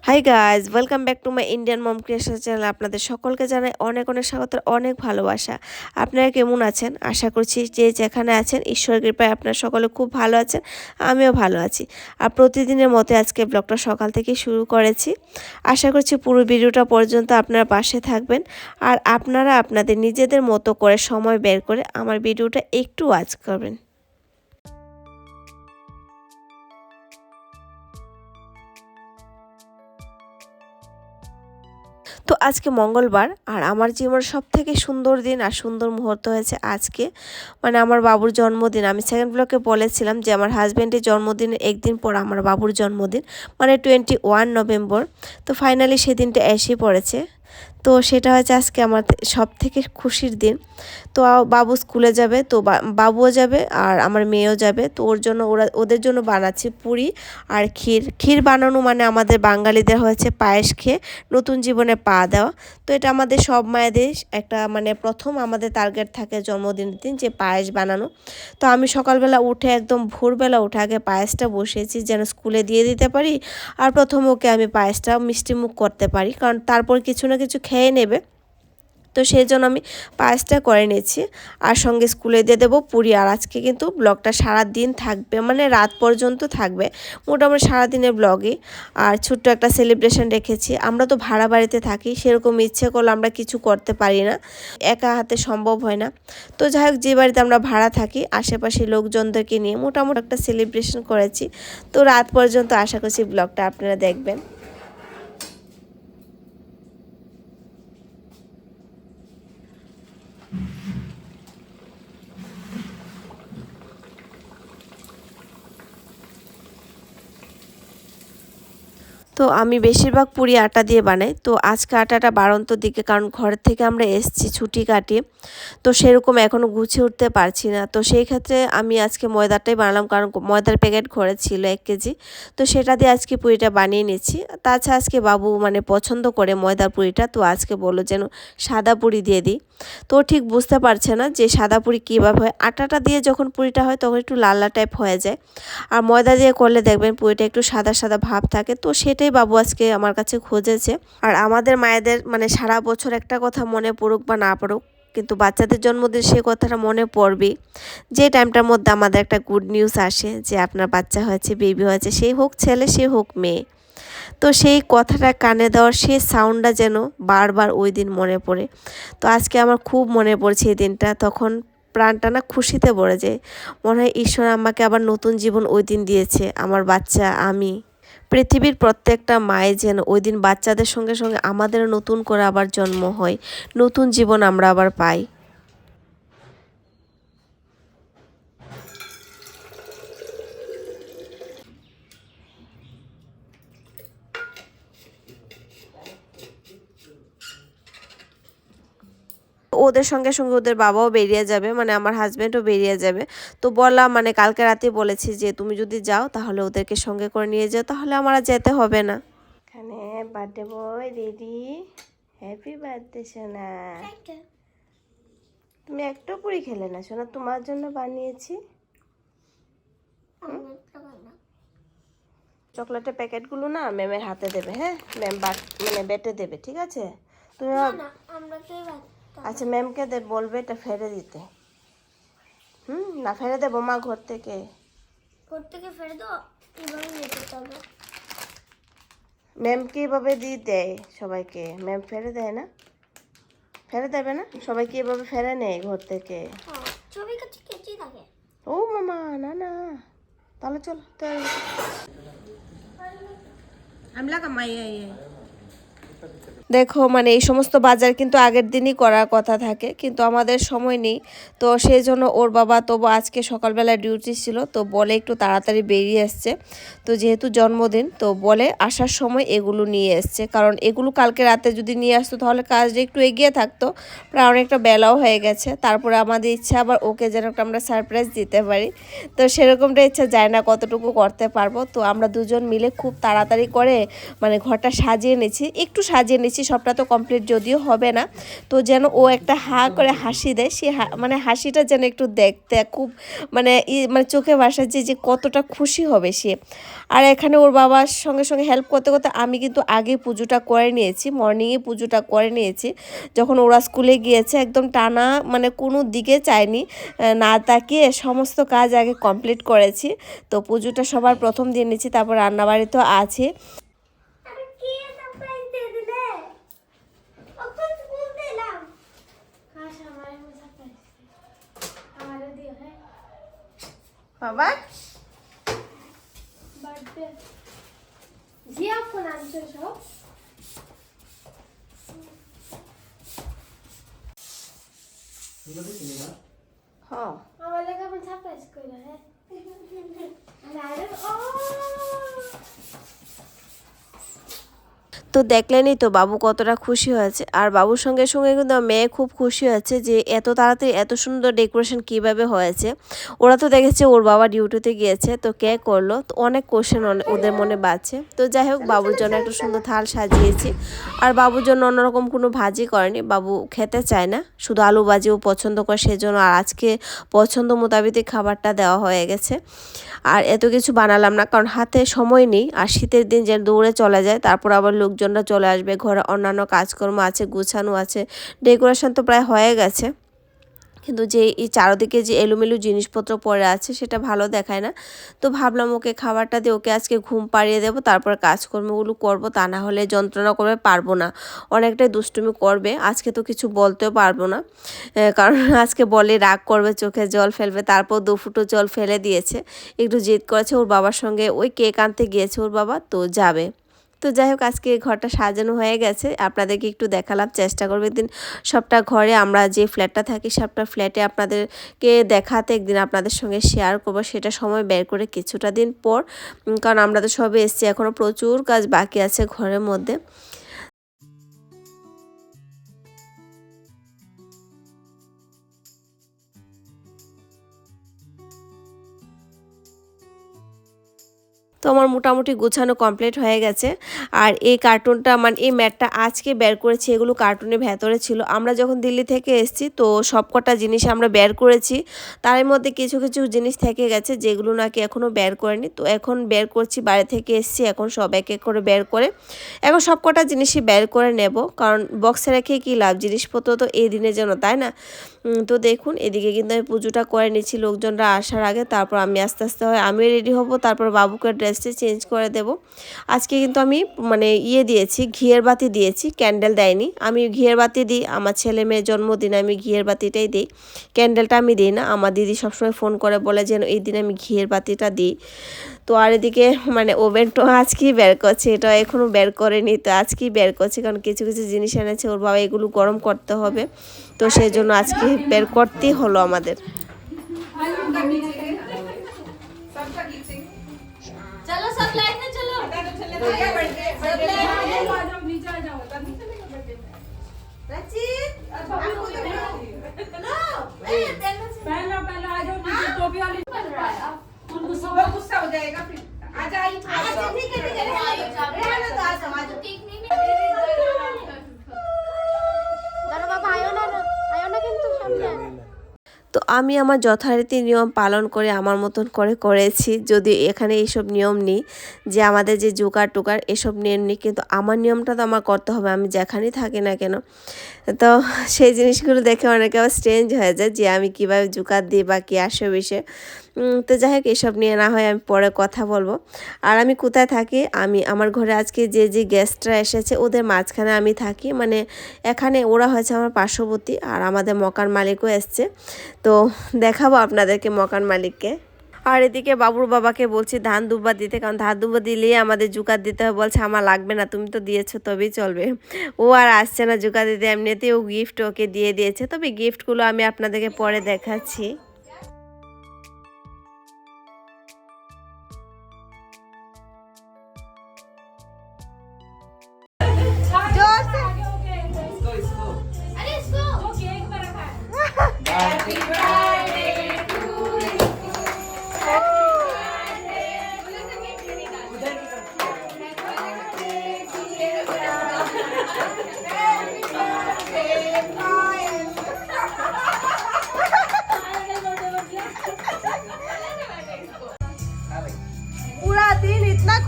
High guys, welcome back to my Indian mom creation channel. আপনাদের সকলকে জানাই অনেক অনেক স্বাগত, অনেক ভালোবাসা। আপনারা কেমন আছেন? আশা করছি যে যেখানে আছেন ঈশ্বরের কৃপায় আপনারা সকলে খুব ভালো আছেন, আমিও ভালো আছি। আর প্রতিদিনের মতো আজকে ব্লগটা সকাল থেকে শুরু করেছি। আশা করছি পুরো ভিডিওটা পর্যন্ত আপনারা পাশে থাকবেন আর আপনারা আপনাদের নিজেদের মতো করে সময় বের করে আমার ভিডিওটা একটু ওয়াচ করবেন। তো আজকে মঙ্গলবার আর আমার জীবনের সবথেকে সুন্দর দিন আর সুন্দর মুহূর্ত হয়েছে আজকে, মানে আমার বাবুর জন্মদিন। আমি সেকেন্ড ব্লকে বলেছিলাম যে আমার হাজব্যান্ডের জন্মদিনের একদিন পর আমার বাবুর জন্মদিন, মানে 21 নভেম্বর। তো ফাইনালি সেদিনটা এসে পড়েছে। তো সেটা হচ্ছে আজকে আমার সবথেকে খুশির দিন। তো বাবু স্কুলে যাবে, তো বাবুও যাবে আর আমার মেয়েও যাবে। তো ওদের জন্য বানাচ্ছি পুরি আর ক্ষীর বানানো মানে আমাদের বাঙালিদের হয়েছে পায়েস খেয়ে নতুন জীবনে পা দেওয়া। তো এটা আমাদের সব মায়েদের একটা মানে প্রথম আমাদের টার্গেট থাকে জন্মদিনের দিন যে পায়েস বানানো। তো আমি সকালবেলা উঠে একদম ভোরবেলা উঠে আগে পায়েসটা বসিয়েছি যেন স্কুলে দিয়ে দিতে পারি, আর প্রথম ওকে আমি পায়েসটা মিষ্টিমুখ করতে পারি, কারণ তারপর কিছু না কিছু খেয়ে নেবে। তো সেই জন্য আমি পায়েসটা করে নিয়েছি আর সঙ্গে স্কুলে দিয়ে দেবো পুরি। আর আজকে কিন্তু ব্লগটা সারা দিন থাকবে, মানে রাত পর্যন্ত থাকবে, মোটামুটি সারাদিনের ব্লগই। আর ছোট্ট একটা সেলিব্রেশন রেখেছি। আমরা তো ভাড়া বাড়িতে থাকি, সেরকম ইচ্ছে করলে আমরা কিছু করতে পারি না, একা হাতে সম্ভব হয় না। তো যাই হোক, যে বাড়িতে আমরা ভাড়া থাকি আশেপাশে লোকজনদেরকে নিয়ে মোটামুটি একটা সেলিব্রেশন করেছি। তো রাত পর্যন্ত আশা করছি ব্লগটা আপনারা দেখবেন। তো আমি বেশিরভাগ পুরি আটা দিয়ে বানাই। তো আজকে আটাটা বাড়ন্ত দিকে, কারণ ঘর থেকে আমরা এসেছি ছুটি কাটিয়ে, তো সেরকম এখনও গুছিয়ে উঠতে পারছি না। তো সেই ক্ষেত্রে আমি আজকে ময়দাটাই বানালাম, কারণ ময়দার প্যাকেট ঘরে ছিল 1 কেজি। তো সেটা দিয়ে আজকে পুরিটা বানিয়ে নিচ্ছি। তাছাড়া আজকে বাবু মানে পছন্দ করে ময়দার পুরিটা, তো আজকে বললো যেন সাদা পুরি দিয়ে দিই। তো ঠিক বুঝতে পারছে না যে সাদা পুরি কীভাবে হয়। আটাটা দিয়ে যখন পুরিটা হয় তখন একটু লাল টাইপ হয়ে যায়, আর ময়দা দিয়ে করলে দেখবেন পুরিটা একটু সাদা সাদা ভাব থাকে। তো সেটাই বাবু আজকে আমার কাছে খুঁজেছে। আর আমাদের মায়েদের মানে সারা বছর একটা কথা মনে পড়ুক বা না পড়ুক, কিন্তু বাচ্চাদের জন্মদিন সেই কথাটা মনে পড়বেই। যে টাইমটার মধ্যে আমাদের একটা গুড নিউজ আসে যে আপনার বাচ্চা হয়েছে, বেবি হয়েছে, সেই হোক ছেলে সে হোক মেয়ে। তো সেই কথাটা কানে দেওয়ার সেই সাউন্ডটা যেন বারবার ওই দিন মনে পড়ে। তো আজকে আমার খুব মনে পড়ছে এই দিনটা। তখন প্রাণটা না খুশিতে ভরে যায়, মনে হয় ঈশ্বর আমাকে আবার নতুন জীবন ওই দিন দিয়েছে। আমার বাচ্চা, আমি, পৃথিবীর প্রত্যেকটা মায়ে যেন ওই দিন বাচ্চাদের সঙ্গে সঙ্গে আমাদের নতুন করে আবার জন্ম হয়, নতুন জীবন আমরা আবার পাই। ওদের সঙ্গে সঙ্গে ওদের বাবাও বেরিয়ে যাবে, মানে আমার হাজব্যান্ডও বেরিয়ে যাবে। তো বললাম, মানে কালকে রাতে বলেছি যে তুমি যদি যাও তাহলে ওদেরকে সঙ্গে করে নিয়ে যাও, তাহলে আমার আর যেতে হবে না। এখানে birthday boy ready. Happy birthday সোনা। তুমি একটু পুরি খেলে না সোনা, তোমার জন্য বানিয়েছি। চকলেটের প্যাকেটগুলো না ম্যামের হাতে দেবে, হ্যাঁ ম্যাম মানে বেটে দেবে, ঠিক আছে? তুমি আচ্ছা ম্যামকে বলবে এটা ফেলে দিতে। না ফেলে দেবো মা, ঘর থেকে ফেলে দাও। ম্যামকে এভাবে দিয়ে দেয় সবাইকে, ম্যাম ফেলে দেয় না, ফেলে দেবে না, সবাইকে এভাবে ফেলে নেয় ঘর থেকে। ও মামা, না না, তাহলে চল আমি লাগাম। দেখো, মানে এই সমস্ত বাজার কিন্তু আগের দিনই করার কথা থাকে, কিন্তু আমাদের সময় নেই। তো সেই জন্য ওর বাবা তবু আজকে সকালবেলা ডিউটি ছিল, তো বলে একটু তাড়াতাড়ি বেরিয়ে এসছে। তো যেহেতু জন্মদিন, তো বলে আসার সময় এগুলো নিয়ে এসছে, কারণ এগুলো কালকে রাতে যদি নিয়ে আসতো তাহলে কাজটা একটু এগিয়ে থাকতো, প্রায় অনেকটা বেলাও হয়ে গেছে। তারপরে আমাদের ইচ্ছা আবার ওকে যেন একটা আমরা সারপ্রাইজ দিতে পারি। তো সেরকমটা ইচ্ছা যায় না কতটুকু করতে পারবো। তো আমরা দুজন মিলে খুব তাড়াতাড়ি করে মানে ঘরটা সাজিয়ে নিয়েছি, একটু সাজিয়ে নিয়েছি, দিচ্ছি, সবটা তো কমপ্লিট যদিও হবে না, তো যেন ও একটা হা করে হাসি দেয়, সে মানে হাসিটা যেন একটু দেখতে খুব মানে মানে চোখে ভাসা যে কতটা খুশি হবে সে। আর এখানে ওর বাবার সঙ্গে সঙ্গে হেল্প করতে করতে আমি কিন্তু আগে পুজোটা করে নিয়েছি, মর্নিংয়ে পুজোটা করে নিয়েছি। যখন ওরা স্কুলে গিয়েছে একদম টানা মানে কোনো দিকে চাইনি, না তাকিয়ে সমস্ত কাজ আগে কমপ্লিট করেছি। তো পুজোটা সবার প্রথম দিয়ে নিচ্ছি, তারপর রান্নাবাড়ি তো আছে। বাবা হ্যাঁ আমার লাগে আপনি সারপ্রাইজ কইরা হ্যাঁ তো দেখলেনই তো বাবু কতটা খুশি হয়েছে। আর বাবুর সঙ্গে সঙ্গে কিন্তু মেয়ে খুব খুশি হয়েছে যে এত তাড়াতাড়ি এত সুন্দর ডেকোরেশন কিভাবে হয়েছে। ওরা তো দেখেছে ওর বাবা ডিউটিতে গিয়েছে, তো কে করলো, তো অনেক কোশ্চেন ওদের মনে বাজছে। তো যাই হোক, বাবুর জন্য একটা সুন্দর থাল সাজিয়েছি। আর বাবুর জন্য অন্যরকম কোনো ভাজি করেনি, বাবু খেতে চায় না, শুধু আলু ভাজিও পছন্দ করে, সেজন্য আর আজকে পছন্দ মোতাবেক খাবারটা দেওয়া হয়ে গেছে। আর এত কিছু বানালাম না, কারণ হাতে সময় নেই, আর শীতের দিন যেন দৌড়ে চলে যায়, তারপর আবার লোকজনরা চলে আসবে, ঘরে অন্যান্য কাজকর্ম আছে, গুছানো আছে, ডেকোরেশন তো প্রায় হয়ে গেছে, কিন্তু যে এই চারদিকে যে এলোমেলো জিনিসপত্র পড়ে আছে সেটা ভালো দেখায় না। তো ভাবলাম ওকে খাবারটা দিয়ে ওকে আজকে ঘুম পাড়িয়ে দেবো, তারপর কাজকর্মগুলো করব, তা না হলে যন্ত্রণা করবে, পারবো না, অনেকটাই দুষ্টুমি করবে। আজকে তো কিছু বলতেও পারবো না, কারণ আজকে বলে রাগ করবে, চোখে জল ফেলবে, তারপর 2 ফুটো জল ফেলে দিয়েছে, একটু জেদ করেছে, ওর বাবার সঙ্গে ওই কেক আনতে গিয়েছে ওর বাবা, তো যাবে। তো যাই হোক, আজকে ঘরটা সাজানো হয়ে গেছে, আপনাদেরকে একটু দেখালাম, চেষ্টা করবো একদিন সবটা ঘরে, আমরা যে ফ্ল্যাটটা থাকি সবটা ফ্ল্যাটে আপনাদেরকে দেখাতে, একদিন আপনাদের সঙ্গে শেয়ার করবো, সেটা সময় বের করে কিছুটা দিন পর, কারণ আমরা তো সবে এসেছি, এখনও প্রচুর কাজ বাকি আছে ঘরের মধ্যে। তো আমার মোটামুটি গোছানো কমপ্লিট হয়ে গেছে। আর এই কার্টুনটা মানে এই ম্যাটটা আজকে বের করেছি, এগুলো কার্টুনের ভেতরে ছিল, আমরা যখন দিল্লি থেকে এসেছি তো সবকটা জিনিস আমরা বের করেছি, তার মধ্যে কিছু কিছু জিনিস থেকে গেছে যেগুলো নাকি এখনও বের করেনি, তো এখন বের করছি, বাড়ি থেকে এসেছি, এখন সব এক এক করে বের করে এখন সবকটা জিনিসই বের করে নেব, কারণ বক্সে রেখে কী লাভ, জিনিসপত্র তো এই দিনের জন্য, তাই না। তো দেখুন এদিকে কিন্তু আমি পুজোটা করে নিচ্ছি লোকজনরা আসার আগে, তারপর আমি আস্তে আস্তে আমিও রেডি হব, তারপর বাবুকে ড্রেসটা চেঞ্জ করে দেব। আজকে কিন্তু আমি মানে দিয়েছি, ঘিয়ের বাতি দিয়েছি, ক্যান্ডেল দেয়নি, আমি ঘিয়ের বাতি দিই, আমার ছেলে মেয়ের জন্মদিনে আমি ঘিয়ের বাতিটাই দিই, ক্যান্ডেলটা আমি দিই না। আমার দিদি সবসময় ফোন করে বলে যেন এই দিন আমি ঘিয়ের বাতিটা দিই। তো আর এদিকে মানে ওভেনটা আজকেই বের করছে, এটা এখনও বের করেনি, তো আজকেই বের করছে, কারণ কিছু কিছু জিনিস এনেছে ওর বাবা, এগুলো গরম করতে হবে, তো সেই জন্য আজকে বের করতেই হলো আমাদের। চলো সব লাইন में चलो, पहला आ जाओ, टोपी वाली उनको सब गुस्सा हो जाएगा, फिर आ जाइए, ठीक है ठीक नहीं जानो बाबा, आयो ना কিন্তু সামনে। তো আমি আমার যথারীতি নিয়ম পালন করে আমার মতন করে করেছি, যদি এখানে এইসব নিয়ম নেই যে আমাদের যে জোগাড় টোগাড় এসব নিয়ম নেই, কিন্তু আমার নিয়মটা তো আমার করতে হবে, আমি যেখানেই থাকি না কেন। তো সেই জিনিসগুলো দেখে অনেকে আবার স্ট্রেঞ্জ হয়ে যায় যে আমি কীভাবে জোগাড় দিই বা কী আসে বিষয়ে। তো যাই হোক, এসব নিয়ে না হয় আমি পরে কথা বলবো। আর আমি কোথায় থাকি, আমি আমার ঘরে আজকে যে গেস্টরা এসেছে ওদের মাঝখানে আমি থাকি, মানে এখানে ওরা হয়েছে আমার পার্শ্ববর্তী, আর আমাদের মকান মালিকও এসছে, তো দেখাবো আপনাদেরকে মকান মালিককে। আর এদিকে বাবুর বাবাকে বলছি ধান দুব্বা দিতে, কারণ ধান দুব্বা দিলেই আমাদের জুকাত দিতে হবে, বলছে আমার লাগবে না, তুমি তো দিয়েছো তবেই চলবে। ও আর আসছে না জুকা দিতে, এমনিতেই ও গিফট ওকে দিয়ে দিয়েছে, তবে গিফটগুলো আমি আপনাদেরকে পরে দেখাচ্ছি।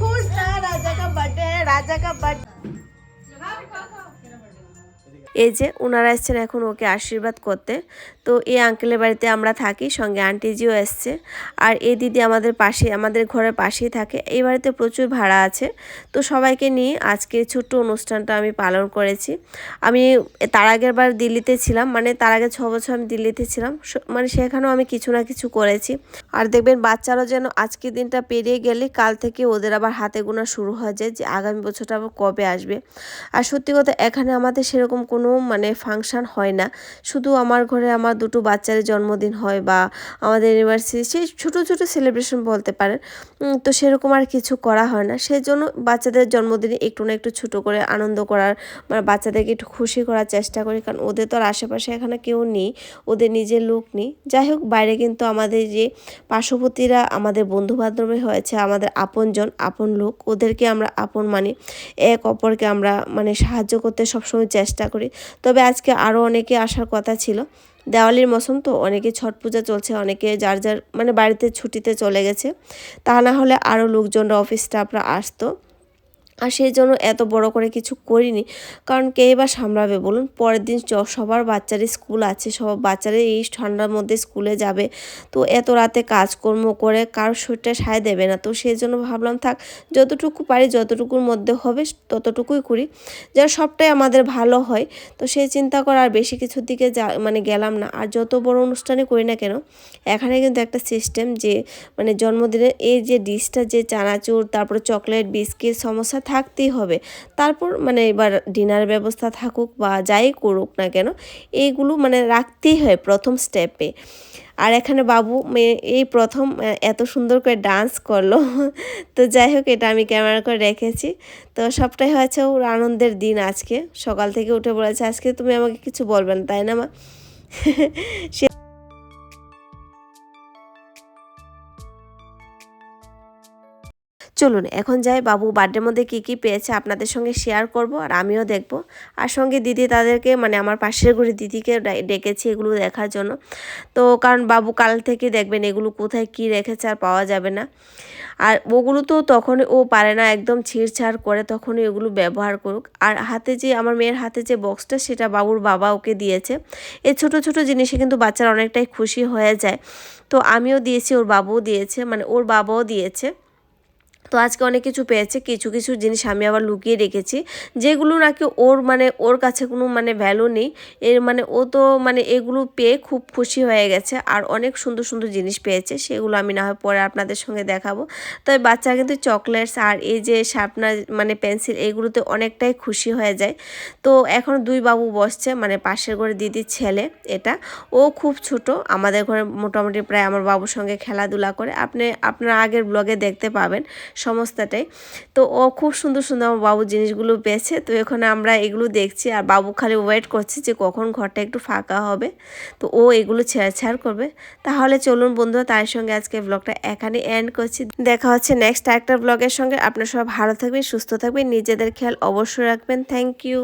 खुश ना, राजा का बर्थडे है, राजा का बर्थडे। এই যে ওনারা এসছেন এখন ওকে আশীর্বাদ করতে। তো এই আঙ্কেলের বাড়িতে আমরা থাকি, সঙ্গে আন্টিজিও এসছে। আর এই দিদি আমাদের পাশে, আমাদের ঘরের পাশেই থাকে। এই বাড়িতে প্রচুর ভাড়া আছে। তো সবাইকে নিয়ে আজকে ছোট্ট অনুষ্ঠানটা আমি পালন করেছি। আমি তার আগের বার দিল্লিতে ছিলাম, মানে তার আগে 6 বছর আমি দিল্লিতে ছিলাম, মানে সেখানেও আমি কিছু না কিছু করেছি। আর দেখবেন বাচ্চারাও যেন আজকের দিনটা পেরিয়ে গেলে কাল থেকে ওদের আবার হাতে গোনা শুরু হয়ে যায় যে আগামী বছরটা আবার কবে আসবে। আর সত্যি কথা এখানে আমাদের সেরকম কোনো মানে ফাংশান হয় না, শুধু আমার ঘরে আমার দুটো বাচ্চাদের জন্মদিন হয় বা আমাদের ইউনিভার্সিটি সেই ছোটো ছোটো সেলিব্রেশন বলতে পারেন। তো সেরকম আর কিছু করা হয় না, সেই জন্য বাচ্চাদের জন্মদিনে একটু না একটু ছোটো করে আনন্দ করার, মানে বাচ্চাদেরকে একটু খুশি করার চেষ্টা করি, কারণ ওদের তো আর আশেপাশে এখানে কেউ নেই, ওদের নিজের লোক নেই। যাই হোক বাইরে কিন্তু আমাদের যে পার্শ্ববর্তীরা আমাদের বন্ধুবান্ধবী হয়েছে, আমাদের আপনজন আপন লোক, ওদেরকে আমরা আপন মানি, এক অপরকে আমরা মানে সাহায্য করতে সবসময় চেষ্টা করি। তবে আজকে আরও অনেকে আসার কথা ছিল, দেওয়ালির মৌসুম তো অনেকে ছট পূজা চলছে, অনেকে যার যার মানে বাড়িতে ছুটিতে চলে গেছে, তা না হলে আরও লোকজনরা অফিস স্টাফরা আসতো। আর সেই জন্য এত বড় করে কিছু করিনি, কারণ কেই বা সামলাবে বলুন। পরের দিন সবার বাচ্চারই স্কুল আছে, সব বাচ্চারা এই ঠান্ডার মধ্যে স্কুলে যাবে, তো এত রাতে কাজকর্ম করে কারোর শরীরটা সায় দেবে না। তো সেই জন্য ভাবলাম থাক, যতটুকু পারি যতটুকুর মধ্যে হবে ততটুকুই করি, যেন সবটাই আমাদের ভালো হয়। তো সেই চিন্তা করে আর বেশি কিছুর দিকে মানে গেলাম না। আর যত বড় অনুষ্ঠানে করি না কেন, এখানে কিন্তু একটা সিস্টেম যে মানে জন্মদিনের এই যে ডিশটা, যে চানাচুর, তারপরে চকলেট, বিস্কিট, সমোসা থাকতেই হবে। তারপর মানে এবার ডিনার ব্যবস্থা থাকুক বা যাই করুক না কেন, এইগুলো মানে রাখতেই হয় প্রথম স্টেপে। আর এখানে বাবু মেয়ে এই প্রথম এত সুন্দর করে ডান্স করলো। তো যাই হোক এটা আমি ক্যামেরা করে রেখেছি। তো সবটাই হয়েছে ওর আনন্দের দিন আজকে। সকাল থেকে উঠে বলেছে আজকে তুমি আমাকে কিছু বলবে না, তাই না মা? সে চলুন এখন যাই, বাবু বার্থডের মধ্যে কী কী পেয়েছে আপনাদের সঙ্গে শেয়ার করব, আর আমিও দেখব। আর সঙ্গে দিদি তাদেরকে মানে আমার পাশের ঘরে দিদিকে ডেকেছি এগুলো দেখার জন্য। তো কারণ বাবু কাল থেকে দেখবেন এগুলো কোথায় কি রেখেছে আর পাওয়া যাবে না। আর ওগুলো তো তখন ও পারে না, একদম ছিঁড়ছাড় করে তখনই এগুলো ব্যবহার করুক। আর হাতে যে আমার মেয়ের হাতে যে বক্সটা, সেটা বাবুর বাবা ওকে দিয়েছে। এই ছোট ছোট জিনিসে কিন্তু বাচ্চারা অনেকটাই খুশি হয়ে যায়। তো আমিও দিয়েছি, ওর বাবুও দিয়েছে, মানে ওর বাবাও দিয়েছে। তো আজকে অনেক কিছু পেয়েছে, কিছু কিছু জিনিস আমি আবার লুকিয়ে রেখেছি, যেগুলো নাকি ওর মানে ওর কাছে কোনো মানে ভ্যালু নেই। এর মানে ও তো মানে এগুলো পেয়ে খুব খুশি হয়ে গেছে, আর অনেক সুন্দর সুন্দর জিনিস পেয়েছে, সেগুলো আমি না হয় পরে আপনাদের সঙ্গে দেখাবো। তবে বাচ্চা কিন্তু চকলেটস আর এই যে শার্পনার মানে পেন্সিল, এগুলোতে অনেকটাই খুশি হয়ে যায়। তো এখন দুই বাবু বসছে, মানে পাশের ঘরে দিদির ছেলে, এটা ও খুব ছোট, আমাদের ঘরে মোটামুটি প্রায় আমার বাবুর সঙ্গে খেলাধুলা করে, আপনার আগের ব্লগে দেখতে পাবেন সমস্তটাই। তো ও খুব সুন্দর সুন্দর আমার বাবু জিনিসগুলো পেয়েছে। তো এখন আমরা এগুলো দেখছি, আর বাবু খালি ওয়েট করছে যে কখন ঘরটা একটু ফাঁকা হবে, তো ও এগুলো ছেড়ছাড় করবে। তাহলে চলুন বন্ধুরা, তার সঙ্গে আজকে ব্লগটা এখানে এন্ড করছি। দেখা হচ্ছে নেক্সট একটা ব্লগের সঙ্গে। আপনারা সবাই ভালো থাকবেন, সুস্থ থাকবেন, নিজেদের খেয়াল অবশ্যই রাখবেন। Thank you.